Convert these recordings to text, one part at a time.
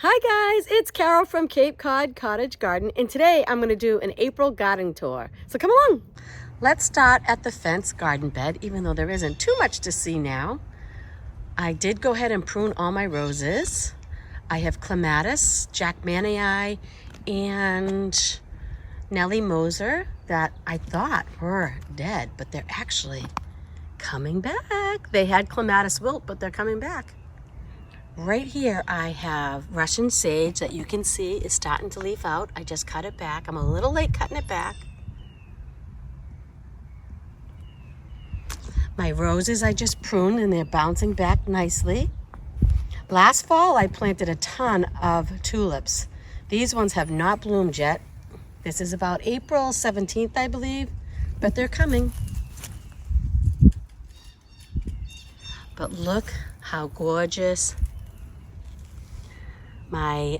Hi guys, it's Carol from Cape Cod Cottage Garden, and today I'm going to do an April garden tour. So come along. Let's start at the fence garden bed, even though there isn't too much to see now. I did go ahead and prune all my roses. I have clematis, Jackmanii, and Nellie Moser that I thought were dead, but they're actually coming back. They had clematis wilt, but they're coming back. Right here I have Russian sage that you can see is starting to leaf out. I just cut it back. I'm a little late cutting it back. My roses I just pruned and they're bouncing back nicely. Last fall I planted a ton of tulips. These ones have not bloomed yet. This is about April 17th, I believe, but they're coming. But look how gorgeous my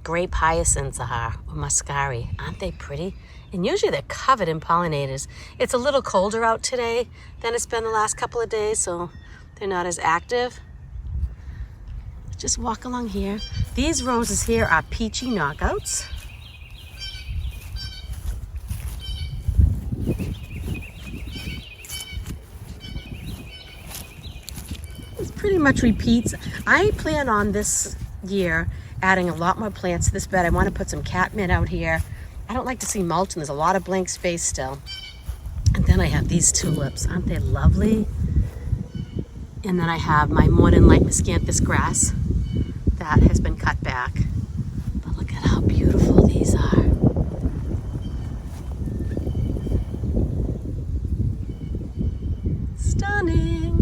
grape hyacinths are, or muscari. Aren't they pretty? And usually they're covered in pollinators. It's a little colder out today than it's been the last couple of days, so they're not as active. Just walk along here. These roses here are peachy knockouts. It pretty much repeats. I plan on this year adding a lot more plants to this bed. I want to put some catmint out here. I don't like to see mulch, and there's a lot of blank space still. And then I have these tulips. Aren't they lovely? And then I have my morning light miscanthus grass that has been cut back. But look at how beautiful these are. Stunning.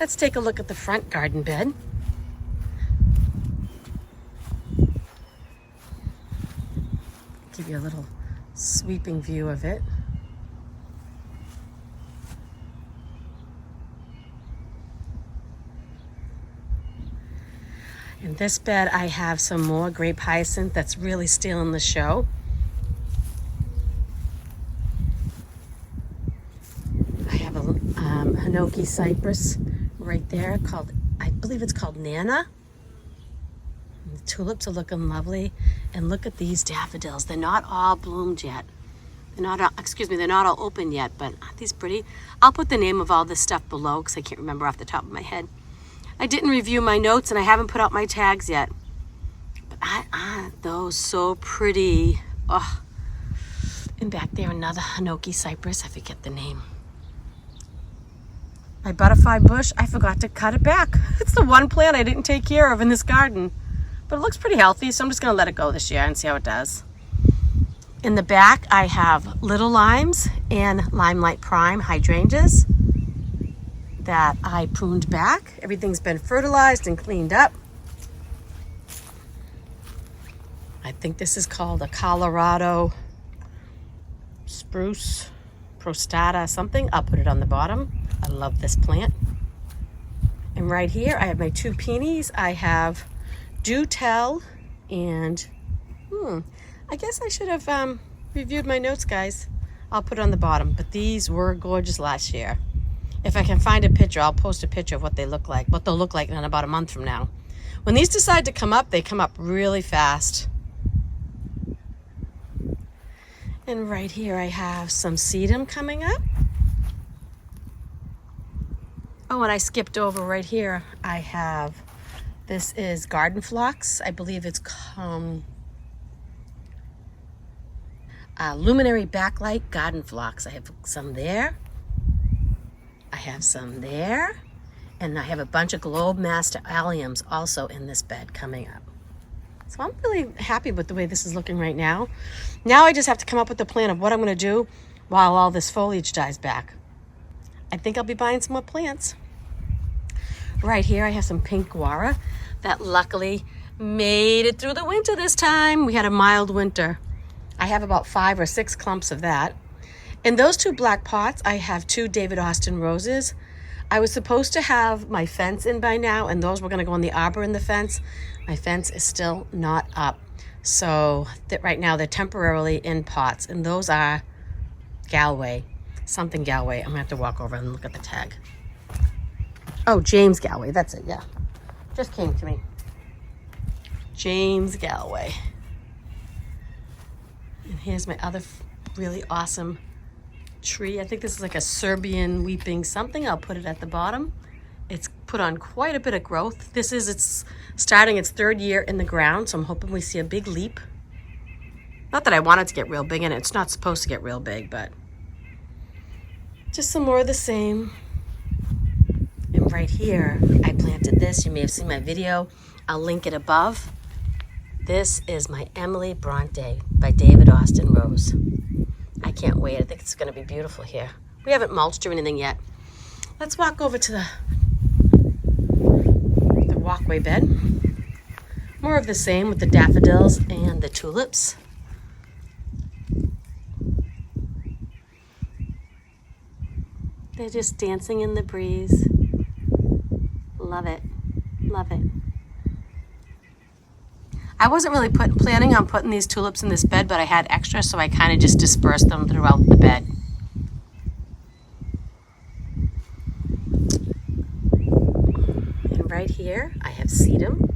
Let's take a look at the front garden bed. Give you a little sweeping view of it. In this bed, I have some more grape hyacinth that's really stealing the show. I have a Hinoki cypress right there called, I believe it's called Nana. And the tulips are looking lovely. And look at these daffodils. They're not all bloomed yet. They're not all open yet, but aren't these pretty? I'll put the name of all this stuff below because I can't remember off the top of my head. I didn't review my notes and I haven't put out my tags yet. But aren't those so pretty? Oh. And back there, another Hinoki cypress. I forget the name. My butterfly bush, I forgot to cut it back. It's the one plant I didn't take care of in this garden. But it looks pretty healthy, so I'm just gonna let it go this year and see how it does. In the back, I have little limes and Limelight Prime hydrangeas that I pruned back. Everything's been fertilized and cleaned up. I think this is called a Colorado spruce prostata something. I'll put it on the bottom. I love this plant. And right here, I have my two peonies. I have Do Tell and, I guess I should have reviewed my notes, guys. I'll put it on the bottom, but these were gorgeous last year. If I can find a picture, I'll post a picture of what they look like, what they'll look like in about a month from now. When these decide to come up, they come up really fast. And right here, I have some sedum coming up. Oh, and I skipped over right here. I have, this is garden phlox. I believe it's luminary backlight garden phlox. I have some there. I have some there. And I have a bunch of globe master alliums also in this bed coming up. So I'm really happy with the way this is looking right now. Now I just have to come up with a plan of what I'm gonna do while all this foliage dies back. I think I'll be buying some more plants. Right here I have some pink guara that luckily made it through the winter this time. We had a mild winter. I have about 5 or 6 clumps of that. In those two black pots, I have 2 David Austin roses. I was supposed to have my fence in by now, and those were gonna go in the arbor in the fence. My fence is still not up. So right now they're temporarily in pots, and those are Galway. Something Galway. I'm gonna have to walk over and look at the tag. Oh, James Galway, that's it, yeah. Just came to me. James Galway. And here's my other really awesome tree. I think this is like a Serbian weeping something. I'll put it at the bottom. It's put on quite a bit of growth. It's starting its 3rd year in the ground, so I'm hoping we see a big leap. Not that I want it to get real big, and it's not supposed to get real big, but just some more of the same. And right here, I planted this. You may have seen my video. I'll link it above. This is my Emily Bronte by David Austin Rose. I can't wait. I think it's going to be beautiful here. We haven't mulched or anything yet. Let's walk over to the walkway bed. More of the same with the daffodils and the tulips. They're just dancing in the breeze. Love it. Love it. I wasn't really planning on putting these tulips in this bed, but I had extra, so I kind of just dispersed them throughout the bed. And right here, I have sedum.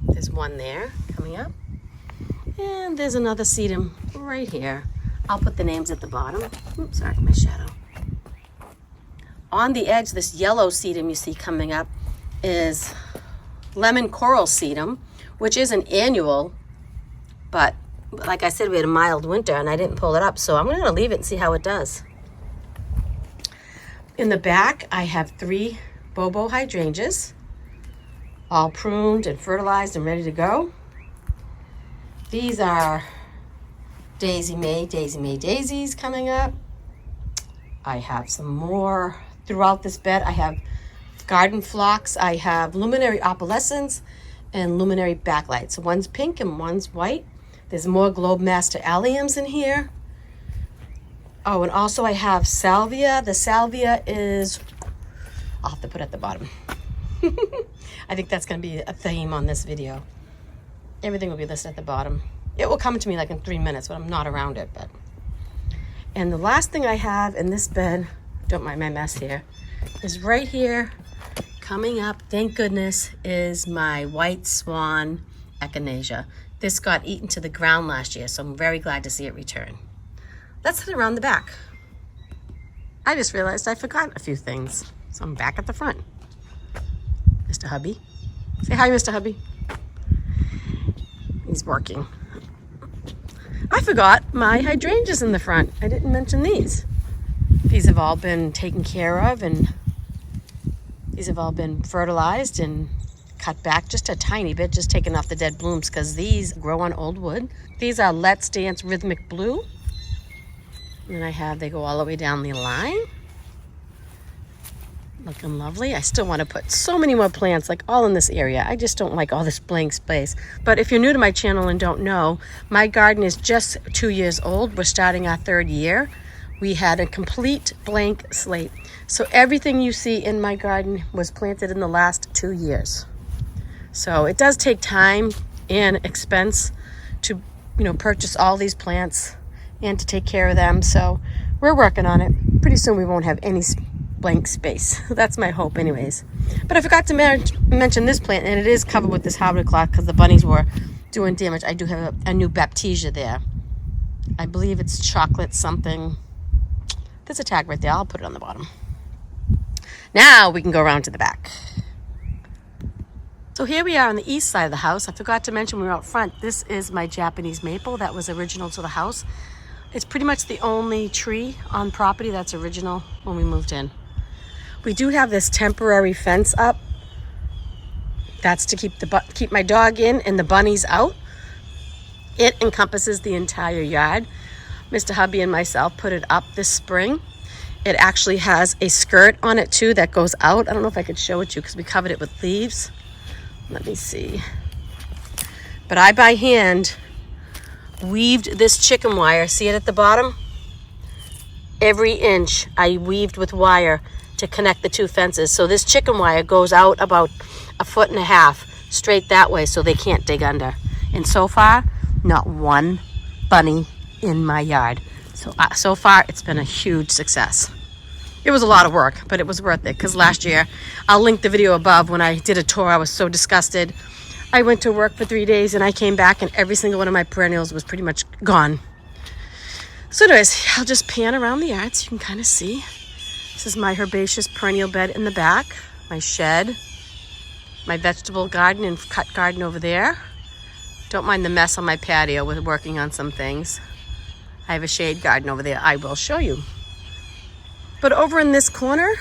There's one there coming up. And there's another sedum right here. I'll put the names at the bottom. Oops, sorry, my shadow. On the edge, this yellow sedum you see coming up is lemon coral sedum, which is an annual, but like I said, we had a mild winter and I didn't pull it up, so I'm gonna leave it and see how it does. In the back, I have 3 Bobo hydrangeas, all pruned and fertilized and ready to go. These are Daisy May daisies coming up. I have some more throughout this bed. I have garden phlox, I have luminary opalescens, and luminary backlight. So one's pink and one's white. There's more globe master alliums in here. Oh, and also I have salvia. The salvia is, I'll have to put it at the bottom. I think that's gonna be a theme on this video. Everything will be listed at the bottom. It will come to me like in 3 minutes, but I'm not around it. But. And the last thing I have in this bed, don't mind my mess here, is right here, coming up, thank goodness, is my white swan echinacea. This got eaten to the ground last year, so I'm very glad to see it return. Let's head around the back. I just realized I forgot a few things, so I'm back at the front. Mr. Hubby. Say hi, Mr. Hubby. He's working. I forgot my hydrangeas in the front. I didn't mention these. These have all been taken care of, and these have all been fertilized and cut back just a tiny bit, just taking off the dead blooms because these grow on old wood. These are Let's Dance Rhythmic Blue. And they go all the way down the line. Looking lovely. I still want to put so many more plants, like all in this area. I just don't like all this blank space. But if you're new to my channel and don't know, my garden is just 2 years old. We're starting our 3rd year. We had a complete blank slate. So everything you see in my garden was planted in the last 2 years. So it does take time and expense to, purchase all these plants and to take care of them. So we're working on it. Pretty soon we won't have any blank space. That's my hope anyways. But I forgot to mention this plant, and it is covered with this hardwood cloth because the bunnies were doing damage. I do have a new baptisia there. I believe it's chocolate something. There's a tag right there. I'll put it on the bottom. Now we can go around to the back. So here we are on the east side of the house. I forgot to mention when we were out front, this is my Japanese maple that was original to the house. It's pretty much the only tree on property that's original when we moved in. We do have this temporary fence up. That's to keep my dog in and the bunnies out. It encompasses the entire yard. Mr. Hubby and myself put it up this spring. It actually has a skirt on it too that goes out. I don't know if I could show it to you because we covered it with leaves. Let me see. But I, by hand, weaved this chicken wire. See it at the bottom? Every inch I weaved with wire to connect the 2 fences. So this chicken wire goes out about 1.5 feet straight that way so they can't dig under. And so far, not one bunny in my yard. So far, it's been a huge success. It was a lot of work, but it was worth it because last year, I'll link the video above, when I did a tour, I was so disgusted. I went to work for 3 days and I came back and every single one of my perennials was pretty much gone. So anyways, I'll just pan around the yard so you can kind of see. This is my herbaceous perennial bed in the back, my shed, my vegetable garden and cut garden over there. Don't mind the mess on my patio with working on some things. I have a shade garden over there I will show you. But over in this corner,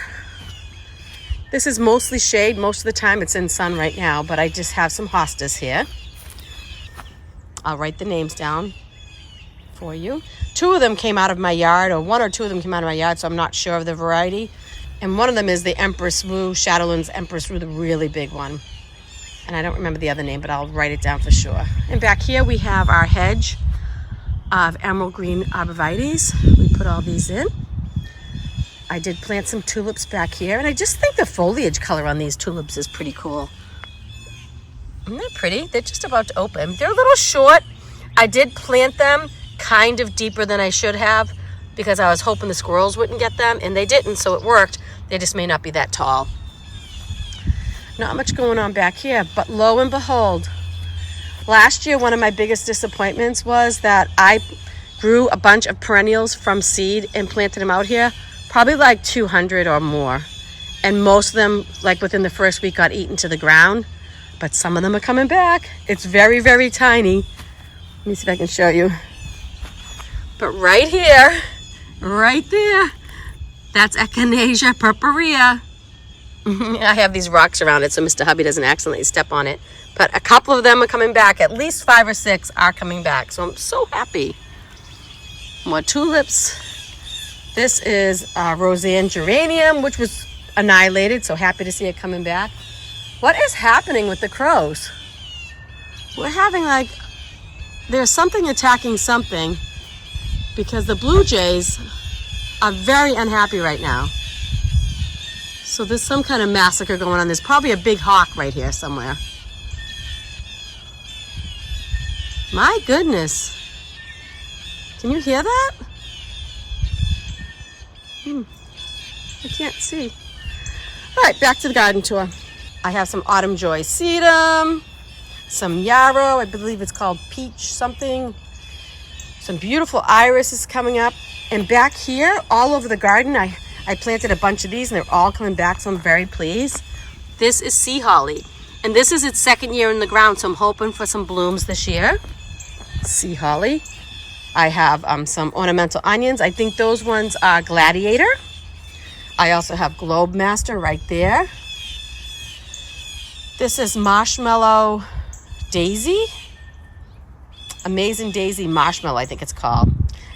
this is mostly shade. Most of the time it's in sun right now, but I just have some hostas here. I'll write the names down for you. 2 of them came out of my yard, or 1 or 2 of them came out of my yard, so I'm not sure of the variety. And one of them is the Empress Wu, Shadowlands Empress Wu, the really big one. And I don't remember the other name, but I'll write it down for sure. And back here we have our hedge of emerald green arborvitaes. We put all these in. I did plant some tulips back here, and I just think the foliage color on these tulips is pretty cool. Isn't that pretty? They're just about to open. They're a little short. I did plant them kind of deeper than I should have because I was hoping the squirrels wouldn't get them, and they didn't, so it worked. They just may not be that tall. Not much going on back here, but lo and behold, last year one of my biggest disappointments was that I grew a bunch of perennials from seed and planted them out here. Probably like 200 or more. And most of them, like within the first week, got eaten to the ground. But some of them are coming back. It's very, very tiny. Let me see if I can show you. But right here, right there, that's Echinacea purpurea. I have these rocks around it so Mr. Hubby doesn't accidentally step on it. But a couple of them are coming back. At least 5 or 6 are coming back. So I'm so happy. More tulips. This is Roseanne geranium, which was annihilated, so happy to see it coming back. What is happening with the crows? We're having there's something attacking something because the blue jays are very unhappy right now. So there's some kind of massacre going on. There's probably a big hawk right here somewhere. My goodness. Can you hear that? I can't see. All right, back to the garden tour. I have some autumn joy sedum, some yarrow, I believe it's called peach something. Some beautiful iris is coming up. And back here, all over the garden, I planted a bunch of these and they're all coming back, so I'm very pleased. This is sea holly. And this is its 2nd year in the ground, so I'm hoping for some blooms this year. Sea holly. I have some ornamental onions. I think those ones are Gladiator. I also have Globe Master right there. This is Marshmallow Daisy. Amazing Daisy Marshmallow, I think it's called.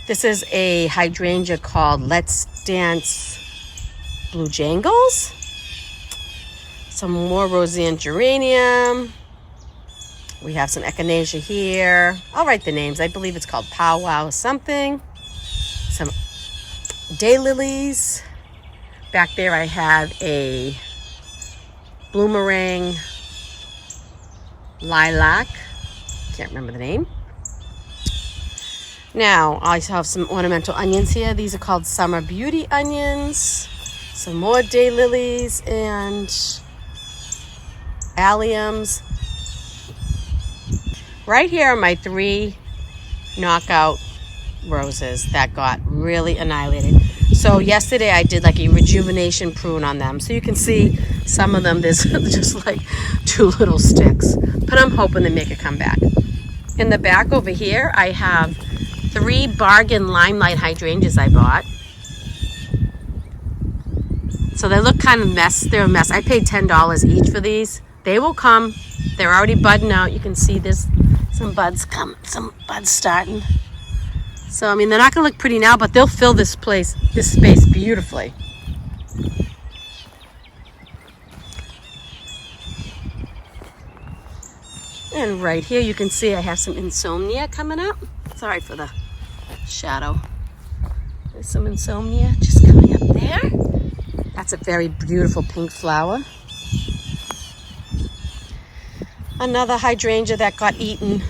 This is a hydrangea called Let's Dance Blue Jangles. Some more Roseanne geranium. We have some echinacea here. I'll write the names. I believe it's called Powwow something. Some daylilies. Back there I have a bloomerang lilac. Can't remember the name. Now, I have some ornamental onions here. These are called Summer Beauty onions. Some more daylilies and alliums. Right here are my 3 knockout roses that got really annihilated. So yesterday I did like a rejuvenation prune on them. So you can see some of them, there's just like 2 little sticks. But I'm hoping they make a comeback. In the back over here, I have 3 bargain limelight hydrangeas I bought. So they look kind of they're a mess. I paid $10 each for these. They will come. They're already budding out. You can see there's some buds starting. So, I mean, they're not going to look pretty now, but they'll fill this space beautifully. And right here, you can see I have some insomnia coming up. Sorry for the shadow. There's some insomnia just coming up there. That's a very beautiful pink flower. Another hydrangea that got eaten.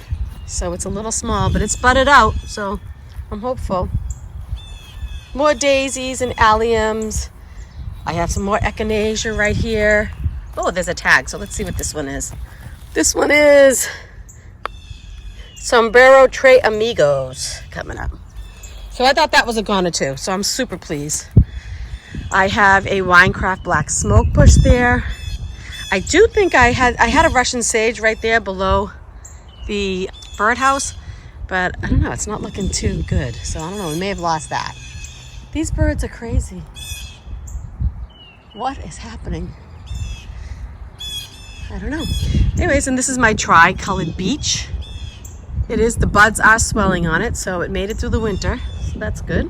So it's a little small, but it's budded out, so I'm hopeful. more daisies and alliums. I have some more echinacea right here. Oh, there's a tag, so let's see what this one is. This one is Sombrero Tres Amigos coming up. So I thought that was a goner too, so I'm super pleased. I have a Winecraft Black Smoke Bush there. I do think I had a Russian sage right there below the birdhouse, but I don't know, it's not looking too good. So I don't know, we may have lost that. These birds are crazy. What is happening? I don't know. Anyways, and this is my tri-colored beech. It is, the buds are swelling on it, so it made it through the winter, so that's good.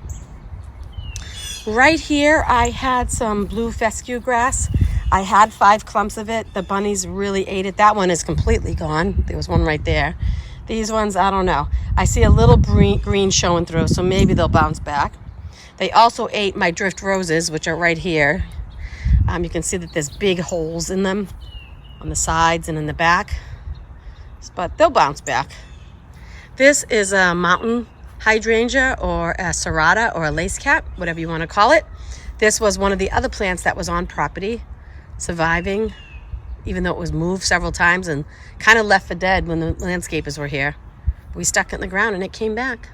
Right here, I had some blue fescue grass. I had 5 clumps of it. The bunnies really ate it. That one is completely gone. There was one right there. These ones, I don't know. I see a little green showing through, so maybe they'll bounce back. They also ate my drift roses, which are right here. You can see that there's big holes in them on the sides and in the back, but they'll bounce back. This is a mountain hydrangea or a serrata or a lace cap, whatever you want to call it. This was one of the other plants that was on property, surviving, even though it was moved several times and kind of left for dead when the landscapers were here. We stuck it in the ground and it came back.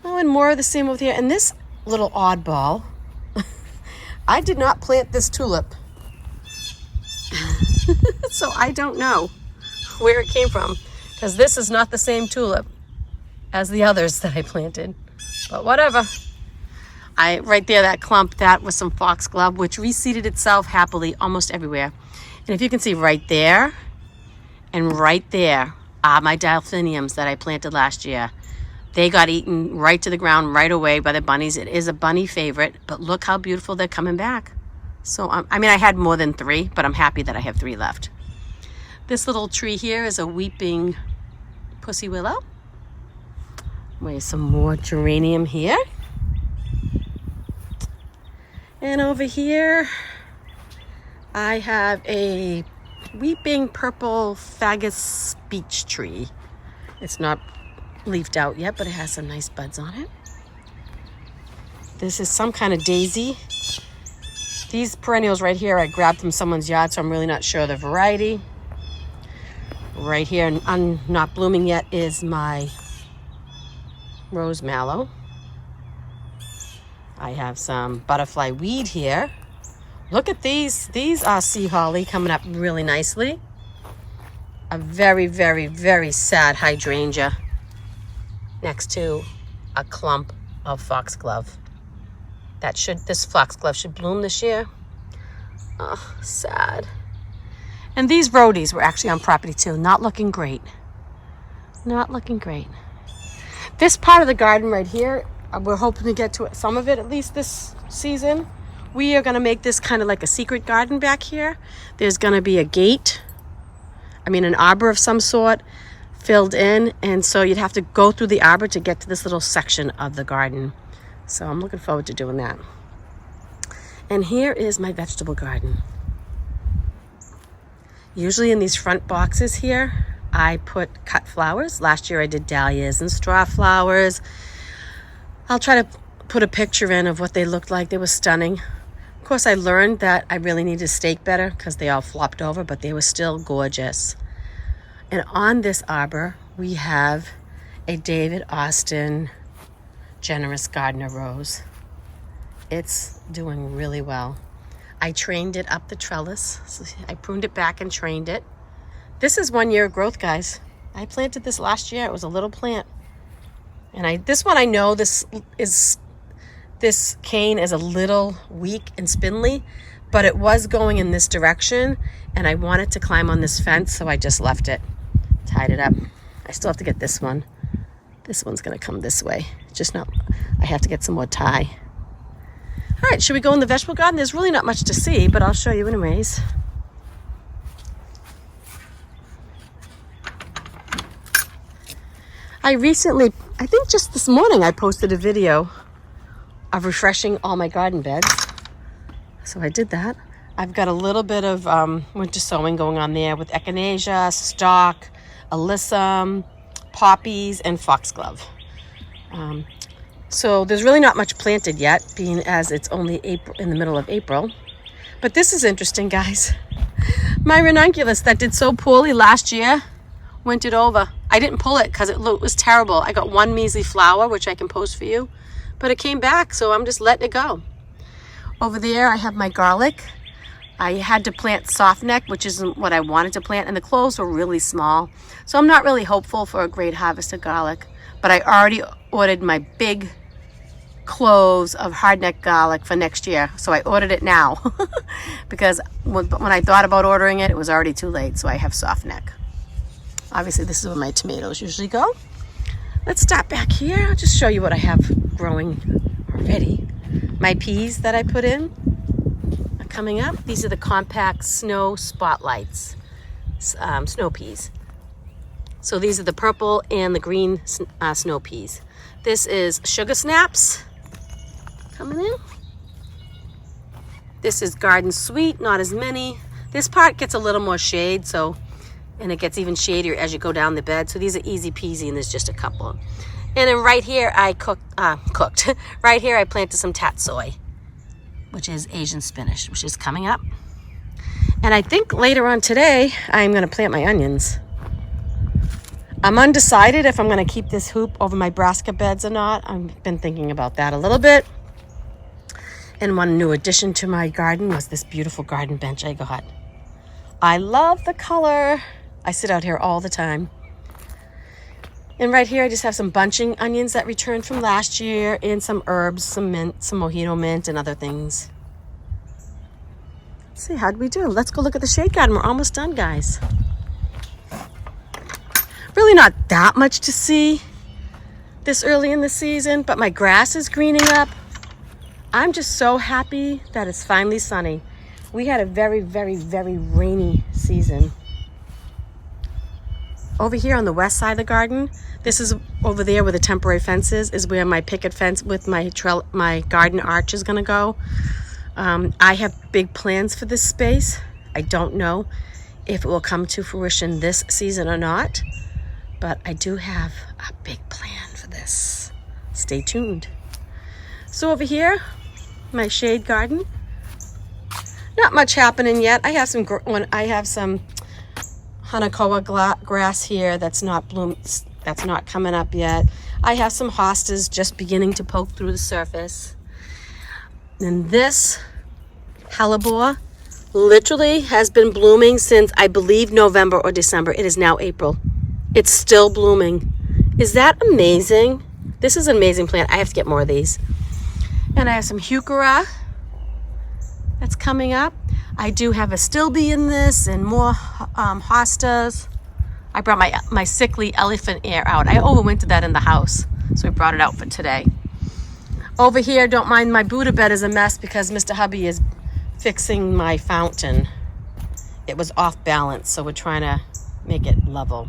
Oh, and more of the same over here. And this little oddball, I did not plant this tulip. So I don't know where it came from, because this is not the same tulip as the others that I planted, but whatever. Right there, that clump, that was some foxglove, which reseeded itself happily almost everywhere. And if you can see right there and right there are my delphiniums that I planted last year. They got eaten right to the ground right away by the bunnies. It is a bunny favorite, but look how beautiful they're coming back. So, I mean, I had more than 3, but I'm happy that I have 3 left. This little tree here is a weeping pussy willow. There's some more geranium here. And over here, I have a weeping purple fagus beech tree. It's not leafed out yet, but it has some nice buds on it. This is some kind of daisy. These perennials right here, I grabbed from someone's yard, so I'm really not sure the variety. Right here, and not blooming yet, is my rose mallow. I have some butterfly weed here. Look at these. These are sea holly coming up really nicely. A very, very, very sad hydrangea next to a clump of foxglove. This foxglove should bloom this year. Oh, sad. And these rhodies were actually on property too. Not looking great. Not looking great. This part of the garden right here, we're hoping to get to some of it at least this season. We are going to make this kind of like a secret garden back here. There's going to be a gate, an arbor of some sort filled in. And so you'd have to go through the arbor to get to this little section of the garden. So I'm looking forward to doing that. And here is my vegetable garden. Usually in these front boxes here, I put cut flowers. Last year I did dahlias and straw flowers. I'll try to put a picture in of what they looked like. They were stunning. Of course, I learned that I really need to stake better because they all flopped over, but they were still gorgeous. And on this arbor, we have a David Austin Generous Gardener Rose. It's doing really well. I trained it up the trellis. So I pruned it back and trained it. This is 1 year of growth, guys. I planted this last year. It was a little plant. And this one, I know this cane is a little weak and spindly, but it was going in this direction and I wanted to climb on this fence, so I just left it, tied it up. I still have to get this one. This one's gonna come this way. I have to get some more tie. All right, should we go in the vegetable garden? There's really not much to see, but I'll show you anyways. I think just this morning, I posted a video of refreshing all my garden beds. So I did that. I've got a little bit of winter sowing going on there with echinacea, stock, alyssum, poppies, and foxglove. So there's really not much planted yet, being as it's only April, in the middle of April. But this is interesting, guys. My ranunculus that did so poorly last year wintered over. I didn't pull it because it was terrible. I got one measly flower, which I can post for you, but it came back, so I'm just letting it go. Over there, I have my garlic. I had to plant softneck, which isn't what I wanted to plant, and the cloves were really small. So I'm not really hopeful for a great harvest of garlic, but I already ordered my big cloves of hardneck garlic for next year. So I ordered it now because when I thought about ordering it, it was already too late. So I have softneck. Obviously, this is where my tomatoes usually go. Let's stop back here. I'll just show you what I have growing already. My peas that I put in are coming up. These are the compact snow spotlights, snow peas. So these are the purple and the green snow peas. This is sugar snaps coming in. This is garden sweet, not as many. This part gets a little more shade, and it gets even shadier as you go down the bed. So these are easy peasy, and there's just a couple. And then right here I cooked. Right here I planted some tatsoi, which is Asian spinach, which is coming up. And I think later on today I'm going to plant my onions. I'm undecided if I'm going to keep this hoop over my brassica beds or not. I've been thinking about that a little bit. And one new addition to my garden was this beautiful garden bench I got. I love the color. I sit out here all the time. And right here I just have some bunching onions that returned from last year, and some herbs, some mint, some mojito mint, and other things. Let's see, how'd we do? Let's go look at the shade garden. We're almost done, guys. Really not that much to see this early in the season, but my grass is greening up. I'm just so happy that it's finally sunny. We had a very, very, very rainy season. Over here on the west side of the garden, this is over there where the temporary fence is where my picket fence with my garden arch is gonna go. I have big plans for this space. I don't know if it will come to fruition this season or not, but I do have a big plan for this. Stay tuned. So over here, my shade garden, not much happening yet. I have some Hanakoa grass here that's not coming up yet. I have some hostas just beginning to poke through the surface. And this hellebore literally has been blooming since, I believe, November or December. It is now April. It's still blooming. Is that amazing? This is an amazing plant. I have to get more of these. And I have some heuchera that's coming up. I do have a stilby in this and more hostas. I brought my sickly elephant ear out. I overwintered that in the house, so we brought it out for today. Over here, don't mind my Buddha bed is a mess because Mr. Hubby is fixing my fountain. It was off balance, so we're trying to make it level.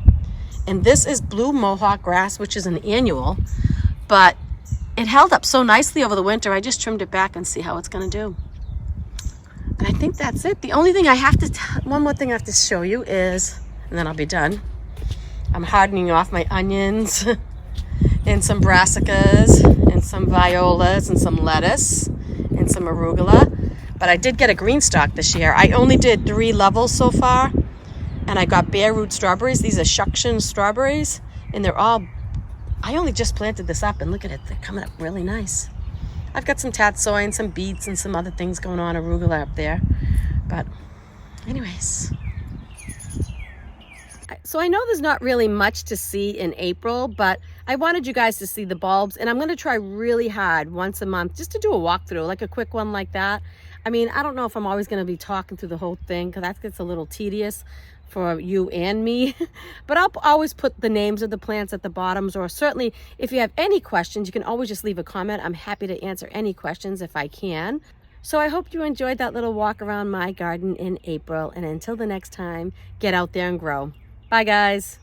And this is blue mohawk grass, which is an annual, but it held up so nicely over the winter. I just trimmed it back and see how it's going to do. And I think that's it. The only thing one more thing I have to show you is, and then I'll be done. I'm hardening off my onions and some brassicas and some violas and some lettuce and some arugula. But I did get a green stalk this year. I only did 3 levels so far, and I got bare root strawberries. These are Shukshan strawberries, and I only just planted this up, and look at it. They're coming up really nice. I've got some tatsoi and some beets and some other things going on, arugula up there. But anyways. So I know there's not really much to see in April, but I wanted you guys to see the bulbs, and I'm going to try really hard once a month just to do a walkthrough, like a quick one like that. I mean, I don't know if I'm always going to be talking through the whole thing because that gets a little tedious for you and me, but I'll always put the names of the plants at the bottoms, or certainly if you have any questions, you can always just leave a comment. I'm happy to answer any questions if I can. So I hope you enjoyed that little walk around my garden in April, and until the next time, get out there and grow. Bye guys.